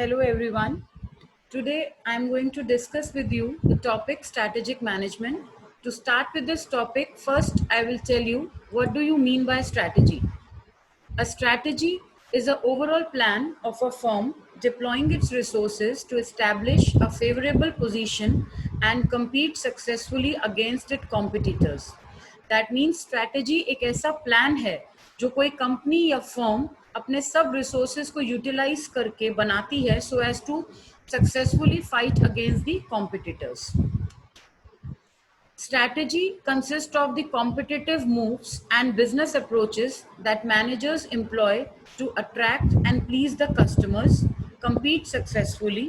Hello everyone. Today I'm going to discuss with you the topic strategic management. To start with this topic, first I will tell you what do you mean by strategy. A strategy is an overall plan of a firm deploying its resources to establish a favorable position and compete successfully against its competitors. That means strategy एक ऐसा plan है जो कोई company या firm अपने सब resources को utilise करके बनाती है so as to successfully fight against the competitors. Strategy consists of the competitive moves and business approaches that managers employ to attract and please the customers, compete successfully,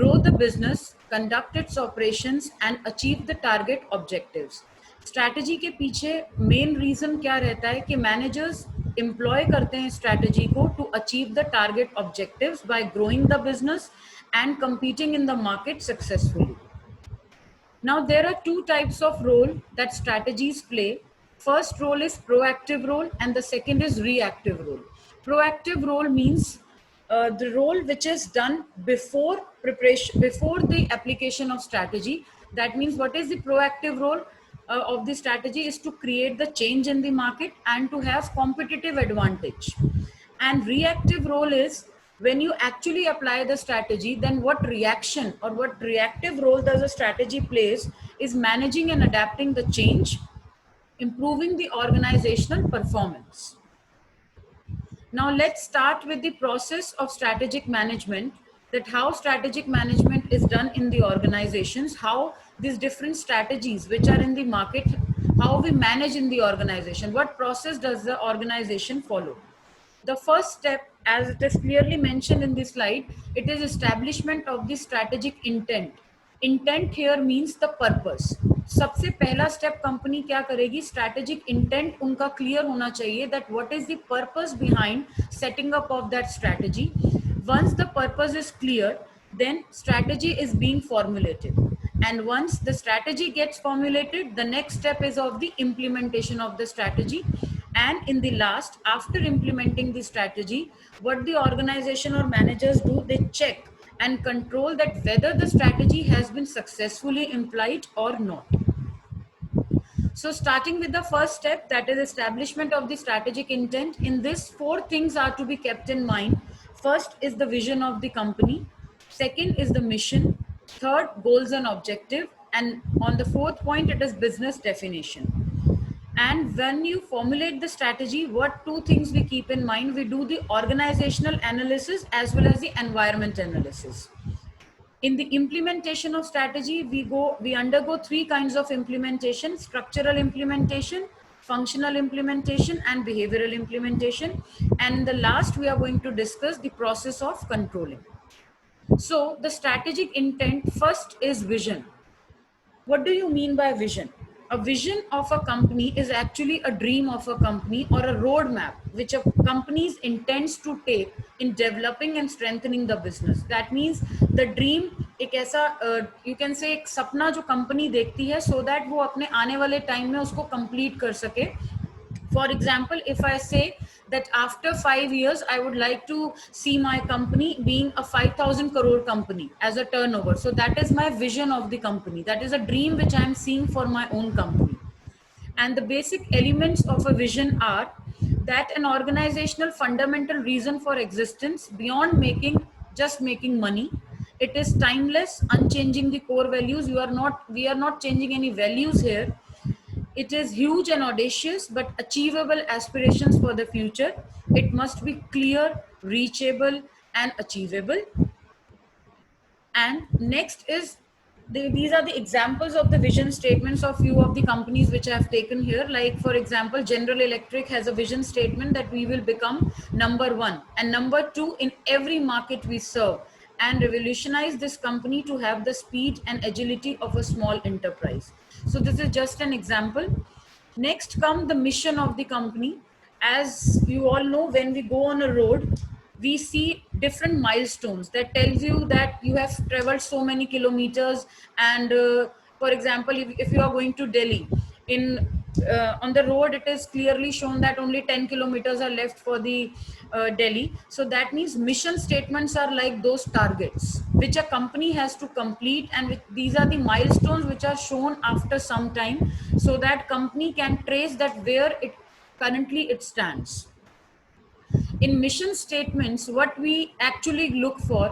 grow the business, conduct its operations, and achieve the target objectives. Strategy के पीछे main reason क्या रहता है कि managers employ करते हैं strategy को to achieve the target objectives by growing the business and competing in the market successfully. Now, there are two types of role that strategies play. First role is proactive role and the second is reactive role. Proactive role means the role which is done before preparation, before the application of strategy. That means what is the proactive role of the strategy is to create the change in the market and to have competitive advantage. And reactive role is when you actually apply the strategy, then what reaction or what reactive role does a strategy plays is managing and adapting the change, improving the organizational performance. Now let's start with the process of strategic management, that how strategic management is done in the organizations, how these different strategies which are in the market, how we manage in the organization, what process does the organization follow. The first step, as it is clearly mentioned in this slide, it is establishment of the strategic intent. Intent here means the purpose. सबसे पहला step company क्या करेगी, strategic intent उनका clear होना चाहिए that what is the purpose behind setting up of that strategy. Once the purpose is clear, then strategy is being formulated. And once the strategy gets formulated, the next step is of the implementation of the strategy. And in the last, after implementing the strategy, what the organization or managers do, they check and control that whether the strategy has been successfully implied or not. So starting with the first step, that is establishment of the strategic intent. In this, four things are to be kept in mind. First is the vision of the company. Second is the mission. Third, goals and objective. And on the fourth point, it is business definition. And when you formulate the strategy, what two things we keep in mind? We do the organizational analysis as well as the environment analysis. In the implementation of strategy, we undergo three kinds of implementation: structural implementation, functional implementation, and behavioral implementation. And in the last, we are going to discuss the process of controlling. So the strategic intent first is vision. What do you mean by vision? A vision of a company is actually a dream of a company or a roadmap which a company intends to take in developing and strengthening the business. That means the dream एक ऐसा you can say एक सपना जो company देखती है so that वो अपने आने वाले टाइम में उसको कंप्लीट कर सके. For example, if I say that after 5 years, I would like to see my company being a 5,000 crore company as a turnover. So that is my vision of the company. That is a dream which I am seeing for my own company. And the basic elements of a vision are that an organizational fundamental reason for existence beyond making money. It is timeless, unchanging the core values. We are not changing any values here. It is huge and audacious, but achievable aspirations for the future. It must be clear, reachable, and achievable. And next is these are the examples of the vision statements of few of the companies which I have taken here. Like for example, General Electric has a vision statement that we will become number one and number two in every market we serve, and revolutionize this company to have the speed and agility of a small enterprise. So this is just an example. Next come the mission of the company. As you all know, when we go on a road, we see different milestones that tells you that you have traveled so many kilometers. And for example, if you are going to Delhi, in On the road it is clearly shown that only 10 kilometers are left for the Delhi. So that means mission statements are like those targets which a company has to complete, and these are the milestones which are shown after some time, so that company can trace that where it currently it stands. In mission statements, what we actually look for,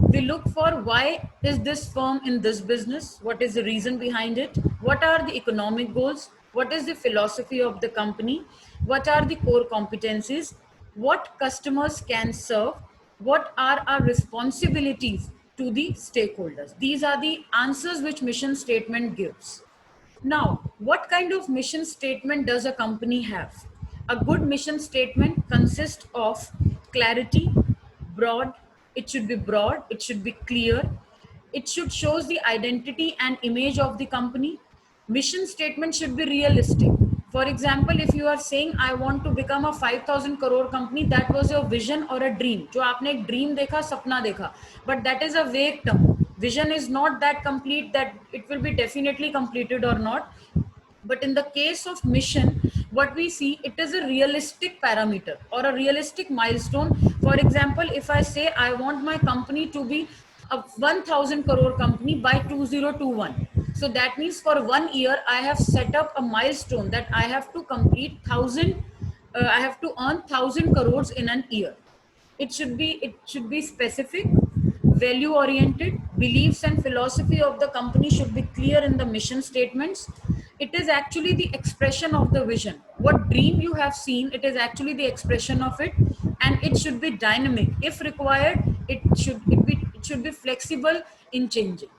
we look for why is this firm in this business, what is the reason behind it, what are the economic goals, what is the philosophy of the company, what are the core competencies, what customers can serve, what are our responsibilities to the stakeholders. These are the answers which mission statement gives. Now, what kind of mission statement does a company have? A good mission statement consists of clarity, broad, it should be broad, it should be clear, it should shows the identity and image of the company. Mission statement should be realistic. For example, if you are saying I want to become a 5,000 crore company, that was your vision or a dream. जो आपने एक dream देखा, सपना देखा, but that is a vague term. Vision is not that complete that it will be definitely completed or not. But in the case of mission, what we see, it is a realistic parameter or a realistic milestone. For example, if I say I want my company to be a 1000 crore company by 2021, so that means for 1 year I have set up a milestone that I have to complete 1000, I have to earn 1000 crores in an year. It should be specific, value oriented, beliefs and philosophy of the company should be clear in the mission statements. It is actually the expression of the vision. What dream you have seen, it is actually the expression of it, and it should be dynamic. If required, it should be flexible in changing.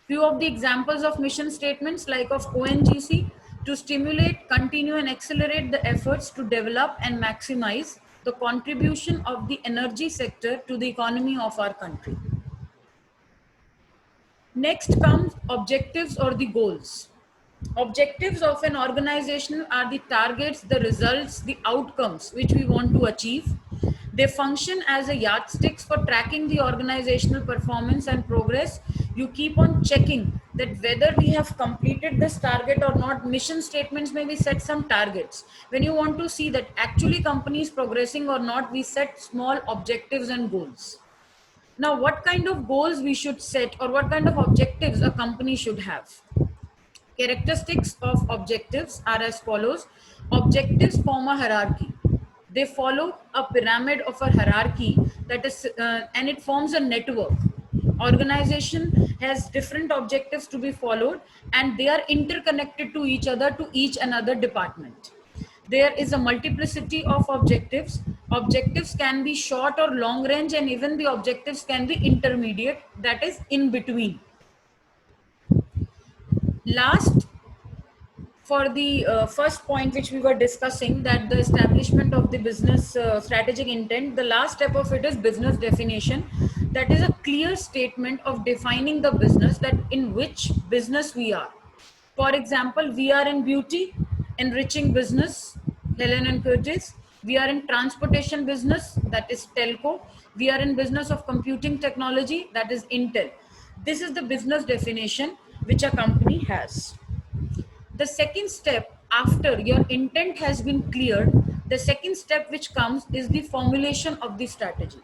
Few of the examples of mission statements like of ONGC: to stimulate, continue and accelerate the efforts to develop and maximize the contribution of the energy sector to the economy of our country. Next comes objectives or the goals. Objectives of an organization are the targets, the results, the outcomes which we want to achieve. They function as a yardsticks for tracking the organizational performance and progress. You keep on checking that whether we have completed this target or not. Mission statements may be set some targets. When you want to see that actually company is progressing or not, we set small objectives and goals. Now, what kind of goals we should set or what kind of objectives a company should have? Characteristics of objectives are as follows. Objectives form a hierarchy. They follow a pyramid of a hierarchy that is, and it forms a network. Organization has different objectives to be followed, and they are interconnected to each other, to each another department. There is a multiplicity of objectives. Objectives can be short or long range, and even the objectives can be intermediate, that is in between. Last, for the first point which we were discussing, that the establishment of the business strategic intent, the last step of it is business definition. That is a clear statement of defining the business, that in which business we are. For example, we are in beauty, enriching business, Helen and Curtis. We are in transportation business, that is Telco. We are in business of computing technology, that is Intel. This is the business definition which a company has. The second step, after your intent has been cleared, the second step which comes is the formulation of the strategy.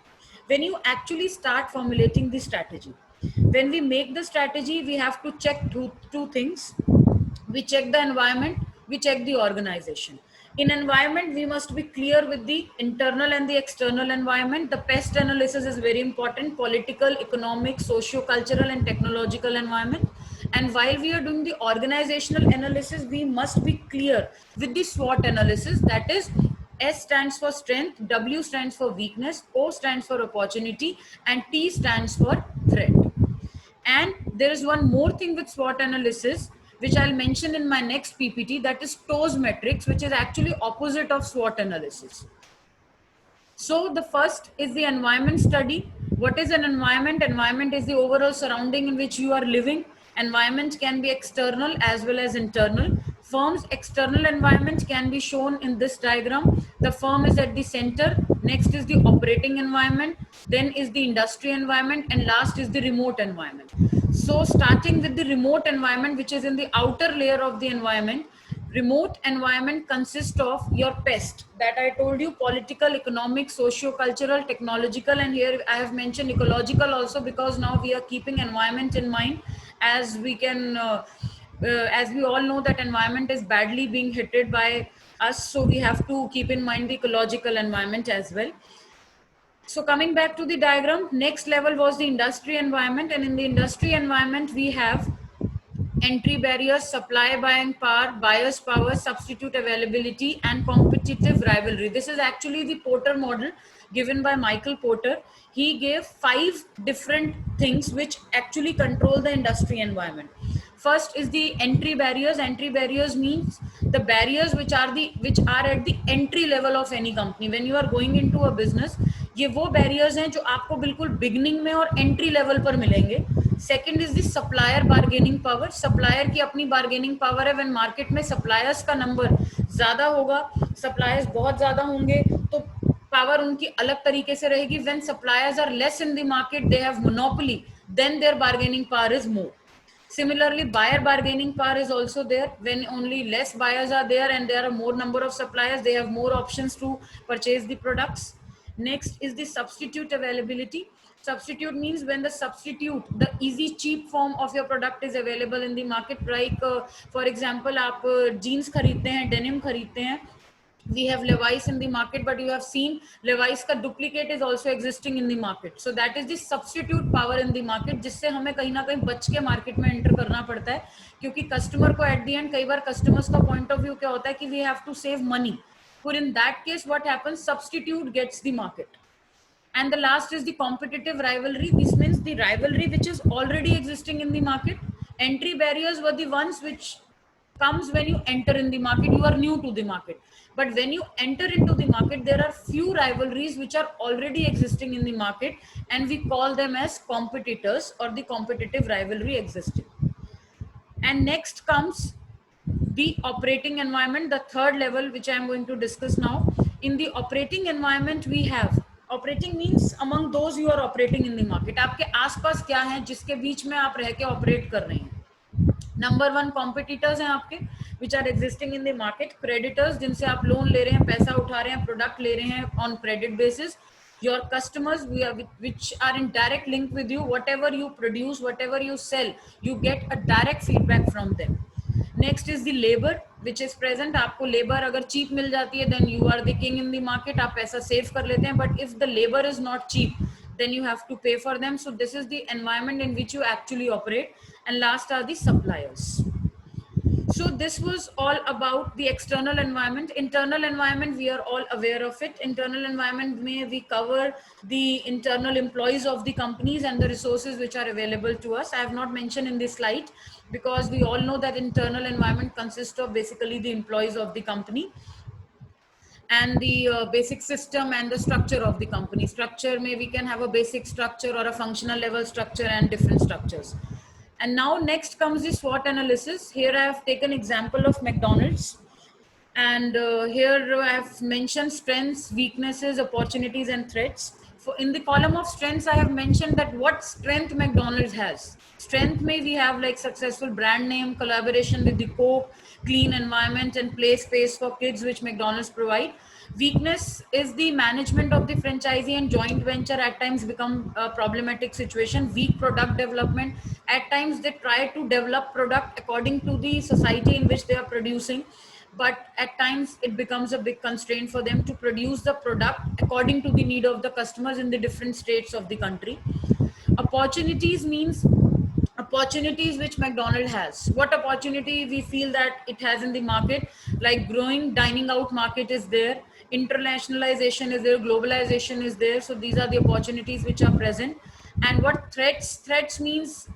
When you actually start formulating the strategy, when we make the strategy, we have to check two things. We check the environment, we check the organization. In environment, we must be clear with the internal and the external environment. The pest analysis is very important: political, economic, socio-cultural and technological environment. And while we are doing the organizational analysis, we must be clear with the SWOT analysis. That is, S stands for strength, W stands for weakness, O stands for opportunity, and T stands for threat. And there is one more thing with SWOT analysis, which I'll mention in my next PPT, that is TOWS metrics, which is actually opposite of SWOT analysis. So the first is the environment study. What is an environment? Environment is the overall surrounding in which you are living. Environment can be external as well as internal. Firm's external environment can be shown in this diagram. The firm is at the center. Next is the operating environment. Then is the industry environment, and last is the remote environment. So starting with the remote environment, which is in the outer layer of the environment, Remote environment consists of your pest that I told you: political, economic, socio-cultural, technological, and here I have mentioned ecological also, because now we are keeping environment in mind, as we can as we all know that environment is badly being hit by us, so we have to keep in mind the ecological environment as well. So coming back to the diagram, next level was the industry environment, and in the industry environment we have entry barriers, supply buying power, buyers power, substitute availability, and competitive rivalry. This is actually the Porter model given by Michael Porter. He gave 5 different things which actually control the industry environment. First is the entry barriers. Entry barriers means the barriers which are at the entry level of any company. When you are going into a business, ये वो barriers हैं जो आपको बिल्कुल beginning में और entry level पर मिलेंगे. Second is the supplier bargaining power. Supplier की अपनी बार्गेनिंग पावर है. व्हेन मार्केट में सप्लायर्स का नंबर ज्यादा होगा, सप्लायर्स बहुत ज्यादा होंगे, तो पावर उनकी अलग तरीके से रहेगी. When suppliers are less in the market, they have monopoly, then their bargaining power is more. Similarly, buyer bargaining power is also there. When only less buyers are there and there are more number of suppliers, they have more options to purchase the products. Next is the substitute availability. Substitute means when the easy cheap form of your product is available in the market. Like for example, आप jeans खरीदते हैं, denim खरीदते हैं, we have Levi's in the market, but you have seen Levi's का duplicate is also existing in the market. So that is the substitute power in the market, जिससे हमें कहीं ना कहीं बच के मार्केट में एंटर करना पड़ता है, क्योंकि कस्टमर को एट द एंड कई बार कस्टमर्स का पॉइंट ऑफ व्यू क्या होता है कि we have to save money. For in that case, what happens? Substitute gets the market. And the last is the competitive rivalry. This means the rivalry which is already existing in the market. Entry barriers were the ones which comes when you enter in the market, you are new to the market. But when you enter into the market, there are few rivalries which are already existing in the market, and we call them as competitors or the competitive rivalry existing. And next comes the operating environment, the third level which I am going to discuss now. In the operating environment, we have operating means among those you are operating in the market. आपके आसपास क्या है जिसके बीच में आप रह के operate कर रहे हैं. नंबर 1 कॉम्पिटिटर्स हैं आपके which are existing in the market. Creditors जिनसे आप लोन ले रहे हैं, पैसा उठा रहे हैं, प्रोडक्ट ले रहे हैं on credit basis. Your customers which are in direct link with you. Whatever you produce, whatever you sell, you get a direct feedback from them. Next is the labor which is present. आपको labor अगर cheap मिल जाती है, then you are the king in the market. आप पैसा save कर लेते हैं. But if the labor is not cheap, then you have to pay for them. So this is the environment in which you actually operate. And last are the suppliers. So this was all about the external environment. Internal environment, we are all aware of it. Internal environment may we cover the internal employees of the companies and the resources which are available to us. I have not mentioned in this slide because we all know that internal environment consists of basically the employees of the company and the basic system and the structure of the company. Structure, may we can have a basic structure or a functional level structure and different structures. And now next comes the SWOT analysis. Here I have taken example of McDonald's, and here I have mentioned strengths, weaknesses, opportunities, and threats. For in the column of strengths, I have mentioned that what strength McDonald's has. Strength may we have like successful brand name, collaboration with the Coke, clean environment, and play space for kids, which McDonald's provide. Weakness is the management of the franchisee and joint venture at times become a problematic situation. Weak product development. At times they try to develop product according to the society in which they are producing, but at times it becomes a big constraint for them to produce the product according to the need of the customers in the different states of the country. Opportunities means opportunities which McDonald's has. What opportunity we feel that it has in the market? Like growing dining out market is there, internationalization is there, globalization is there. So these are the opportunities which are present. And what threats? Threats means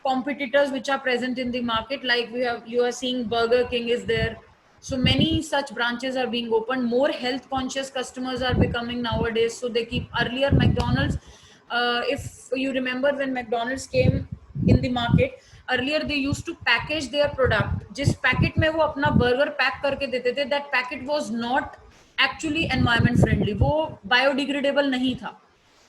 competitors which are present in the market. Like you are seeing Burger King is there. So many such branches are being opened. More health conscious customers are becoming nowadays. So they keep earlier McDonald's. If you remember when McDonald's came in the market, earlier they used to package their product. जिस packet में वो अपना burger pack करके देते थे, that packet was not actually environment friendly. वो biodegradable नहीं था.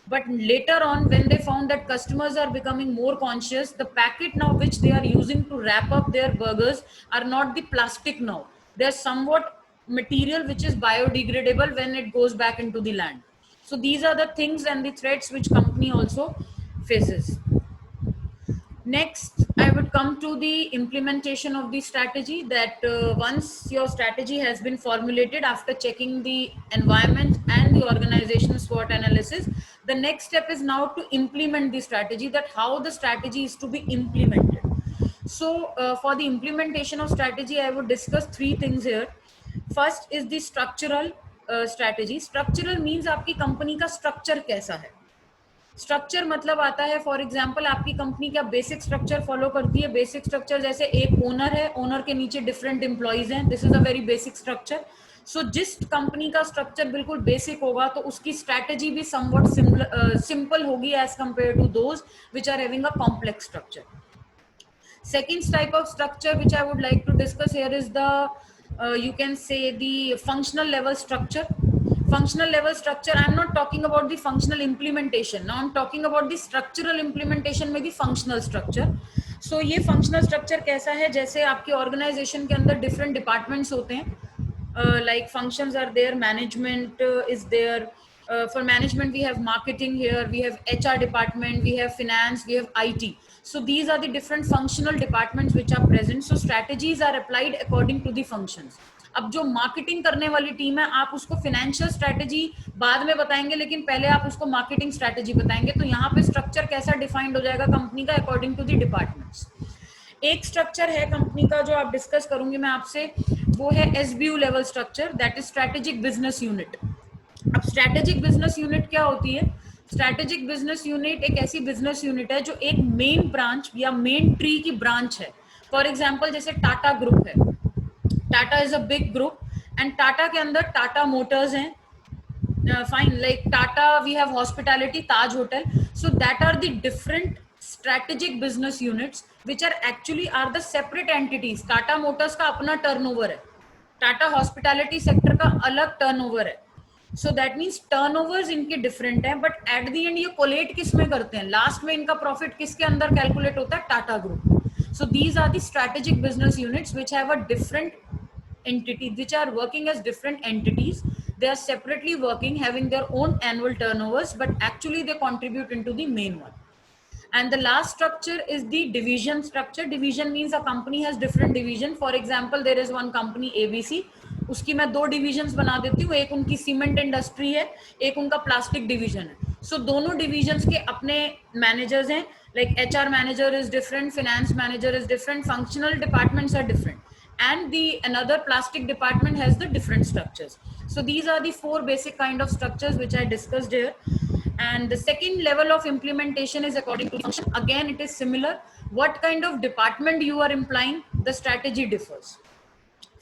But later on, when they found that customers are becoming more conscious, the packet now which they are using to wrap up their burgers are not the plastic now. They're somewhat material which is biodegradable when it goes back into the land. So these are the things and the threats which company also faces. Next, I would come to the implementation of the strategy, that once your strategy has been formulated after checking the environment and the organizational SWOT analysis, the next step is now to implement the strategy, that how the strategy is to be implemented. So for the implementation of strategy, I would discuss three things here. First is the structural strategy. Structural means आपकी company का structure कैसा है. Structure मतलब आता है, for example आपकी company क्या basic structure follow करती है. बेसिक स्ट्रक्चर जैसे एक ओनर है, ओनर के नीचे डिफरेंट एम्प्लॉइज हैं, this is a very basic structure. So जिस कंपनी का स्ट्रक्चर बिल्कुल बेसिक होगा तो उसकी स्ट्रैटेजी भी समवट सिंपल होगी as compare to those which are having a complex structure. Second type of structure which I would like to discuss here is the you can say the functional level structure. Functional level structure, I am not talking about the functional implementation. Now I am talking about the structural implementation में the functional structure. So ये functional structure कैसा है, जैसे आपके organization के अंदर different departments होते हैं. Like functions are there, management is there. For management we have marketing here, we have HR department, we have finance, we have IT. So these are the different functional departments which are present. So strategies are applied according to the functions. अब जो marketing करने वाली team है, आप उसको financial strategy बाद में बताएंगे, लेकिन पहले आप उसको मार्केटिंग स्ट्रेटेजी बताएंगे. तो यहाँ पे स्ट्रक्चर कैसा डिफाइंड हो जाएगा कंपनी का अकॉर्डिंग टू द डिपार्टमेंट्स. एक स्ट्रक्चर है कंपनी का जो आप डिस्कस करूंगी मैं आपसे, वो है SBU level structure, that is strategic business unit. अब स्ट्रेटेजिक बिजनेस यूनिट क्या होती है? स्ट्रेटेजिक बिजनेस यूनिट एक ऐसी बिजनेस यूनिट है जो एक मेन ब्रांच या मेन ट्री की ब्रांच है. फॉर एग्जांपल जैसे टाटा ग्रुप है, Tata is a big group and Tata के अंदर टाटा मोटर्स हैं, fine, like Tata we have hospitality, Taj Hotel. So that are the different strategic business units which are actually are the separate entities. Tata Motors का अपना turnover है, Tata hospitality sector का अलग turnover है. So that means turnovers इनके different हैं, but at the end ये collate किस में करते हैं, last में इनका profit किसके अंदर calculate होता है, Tata Group. So these are the strategic business units which have a different entity, which are working as different entities. They are separately working, having their own annual turnovers, but actually they contribute into the main one. And the last structure is the division structure. Division means a company has different division. For example, there is one company ABC, उसकी मैं दो divisions बना देती हूँ, एक उनकी cement industry है, एक उनका प्लास्टिक डिवीजन है. सो दोनों डिविजन्स के अपने मैनेजर्स हैं, like HR manager is different, finance manager is different, functional departments are different, and the another plastic department has the different structures. So these are the four basic kind of structures which I discussed here. And the second level of implementation is according to function. Again, it is similar. What kind of department you are implying, the strategy differs.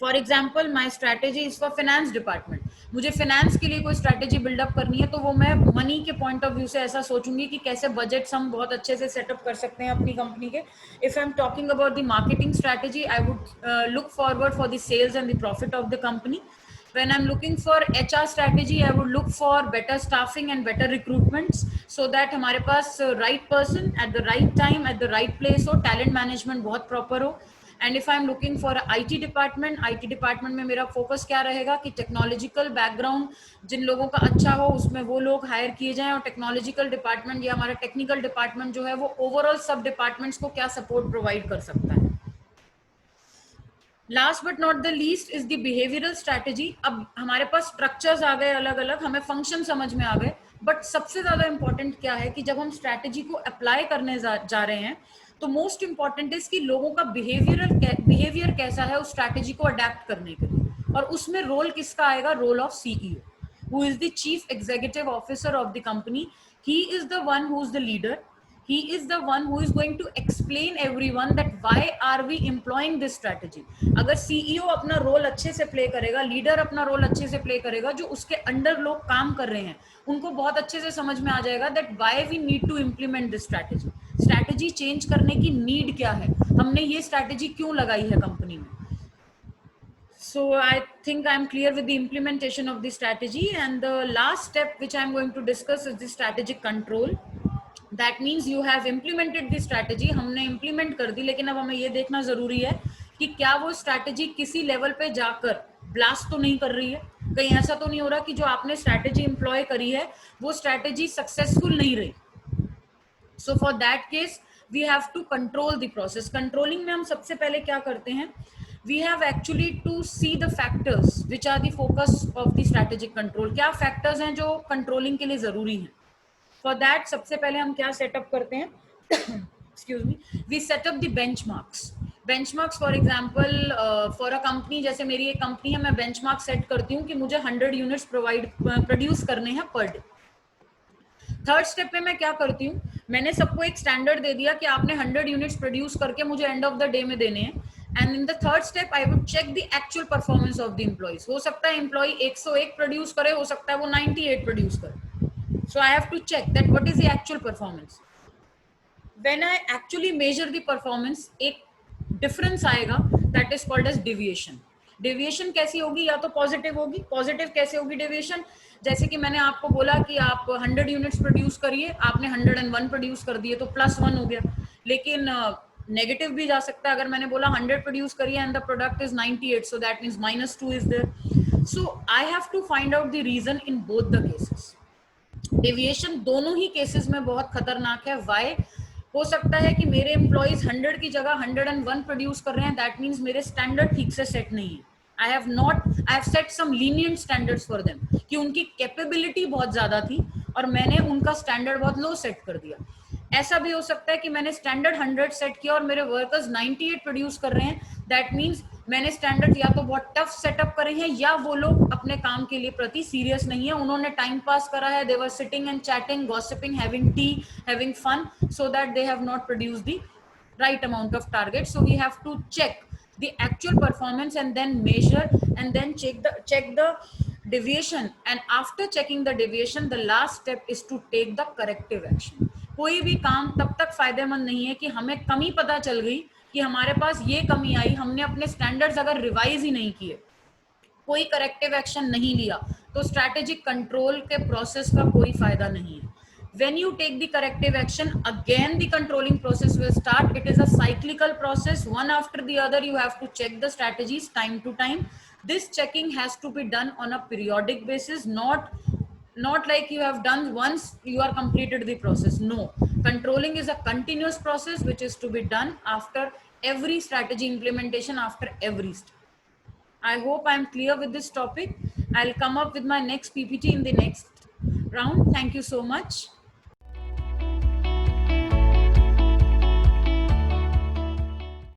For example my strategy is for finance department. मुझे finance के लिए कोई strategy buildup करनी है, तो वो मैं money के पॉइंट ऑफ व्यू से ऐसा सोचूंगी कि कैसे बजट्स हम बहुत अच्छे से सेटअप कर सकते हैं अपनी कंपनी के. If I am talking about the marketing strategy, I would look forward for the sales and the profit of the company. When I'm looking for HR strategy, I would look for better staffing and better recruitments so that हमारे पास right person at the right time at the right place हो, talent management बहुत proper हो. And if I'm looking for IT department में मेरा focus क्या रहेगा कि technological background जिन लोगों का अच्छा हो उसमें वो लोग hire किए जाएं, और technological department या हमारा technical department जो है वो overall सब departments को क्या support provide कर सकता है. Last but not the least is the behavioural strategy. अब हमारे पास स्ट्रक्चर्स आ गए अलग अलग, हमें फंक्शन समझ में आ गए, बट सबसे ज्यादा इंपॉर्टेंट क्या है कि जब हम स्ट्रैटेजी को अप्लाई करने जा रहे हैं तो मोस्ट इंपॉर्टेंट इज कि लोगों का बिहेवियर कैसा है उस स्ट्रैटेजी को अडेप्ट करने के लिए. और उसमें रोल किसका आएगा? Role of CEO, who is the chief executive officer of the company. He is the one who is the leader. He is the one who is going to explain everyone that why are we employing this strategy. अगर CEO अपना role अच्छे से play करेगा, leader अपना role अच्छे से play करेगा, जो उसके अंडर लोग काम कर रहे हैं उनको बहुत अच्छे से समझ में आ जाएगा that why we need to implement this strategy. Strategy change करने की नीड क्या है, हमने ये स्ट्रैटेजी क्यों लगाई है कंपनी में. So I think I'm clear with the implementation of the strategy, and the last step which I'm going to discuss is the strategic control. That means you have implemented the strategy, हमने implement कर दी, लेकिन अब हमें ये देखना जरूरी है कि क्या वो strategy किसी level पे जाकर blast तो नहीं कर रही है, कहीं ऐसा तो नहीं हो रहा कि जो आपने strategy employ करी है वो strategy successful नहीं रही. So for that case we have to control the process. Controlling में हम सबसे पहले क्या करते हैं, we have actually to see the factors which are the focus of the strategic control. क्या factors हैं जो controlling के लिए जरूरी हैं. For that सबसे पहले हम क्या सेटअप करते हैं, excuse me, we set up the benchmarks. Benchmarks for example for a company, जैसे मेरी एक कंपनी है, मैं benchmark सेट करती हूँ कि मुझे 100 यूनिट्स प्रोड्यूस करने हैं पर डे. थर्ड स्टेप पे मैं क्या करती हूँ, मैंने सबको एक स्टैंडर्ड दे दिया कि आपने 100 यूनिट्स प्रोड्यूस करके मुझे एंड ऑफ द डे में देने हैं. And in the third step I would check the actual performance of the employees. हो सकता है एम्प्लॉय 101 प्रोड्यूस करे, हो सकता है वो 98 प्रोड्यूस करे. So I have to check that what is the actual performance. When I actually measure the performance, एक difference आएगा, that is called as deviation. Deviation कैसी होगी, या तो positive होगी. Positive कैसे होगी deviation, जैसे कि मैंने आपको बोला कि आप 100 यूनिट्स प्रोड्यूस करिए, आपने 101 प्रोड्यूस कर दिए तो +1 हो गया. लेकिन नेगेटिव भी जा सकता है, अगर मैंने बोला 100 प्रोड्यूस करिए and the product is 98, so that means -2 is there. So I have to find out the reason in both the cases. Deviation दोनों ही केसेस में बहुत खतरनाक है. वाई, हो सकता है कि मेरे एम्प्लॉइज 100 की जगह 101 प्रोड्यूस कर रहे हैं, दैट मीन्स मेरे स्टैंडर्ड ठीक से सेट नहीं है. I have set some lenient standards for them, कि उनकी कैपेबिलिटी बहुत ज्यादा थी और मैंने उनका स्टैंडर्ड बहुत लो सेट कर दिया. ऐसा भी हो सकता है कि मैंने स्टैंडर्ड 100 सेट किया और मेरे वर्कर्स 98 प्रोड्यूस कर रहे हैं, दैट मीन्स मैंने स्टैंडर्ड या तो बहुत टफ सेटअप करे हैं, या वो लोग अपने काम के लिए प्रति सीरियस नहीं है, उन्होंने टाइम पास करा है, they were sitting and chatting, gossiping, having tea, having fun, so that they have not produced the right amount of target. So we have to check the actual performance and then measure and then check the deviation, and after checking the deviation the last step is to take the corrective action. कोई भी काम तब तक फायदेमंद नहीं है कि हमें कमी पता चल गई कि हमारे पास ये कमी आई, हमने अपने स्टैंडर्ड्स अगर रिवाइज ही नहीं किए, कोई करेक्टिव एक्शन नहीं लिया, तो स्ट्रैटेजिक कंट्रोल के प्रोसेस का कोई फायदा नहीं है. When you take the corrective action, again the controlling process will start. It is a cyclical process, one after the other. You have to check the strategies time to time. This checking has to be done on a periodic basis, not like you have done once you are completed the process. No, controlling is a continuous process which is to be done after every strategy implementation, after every step. I hope I am clear with this topic. I'll come up with my next PPT in the next round. Thank you so much.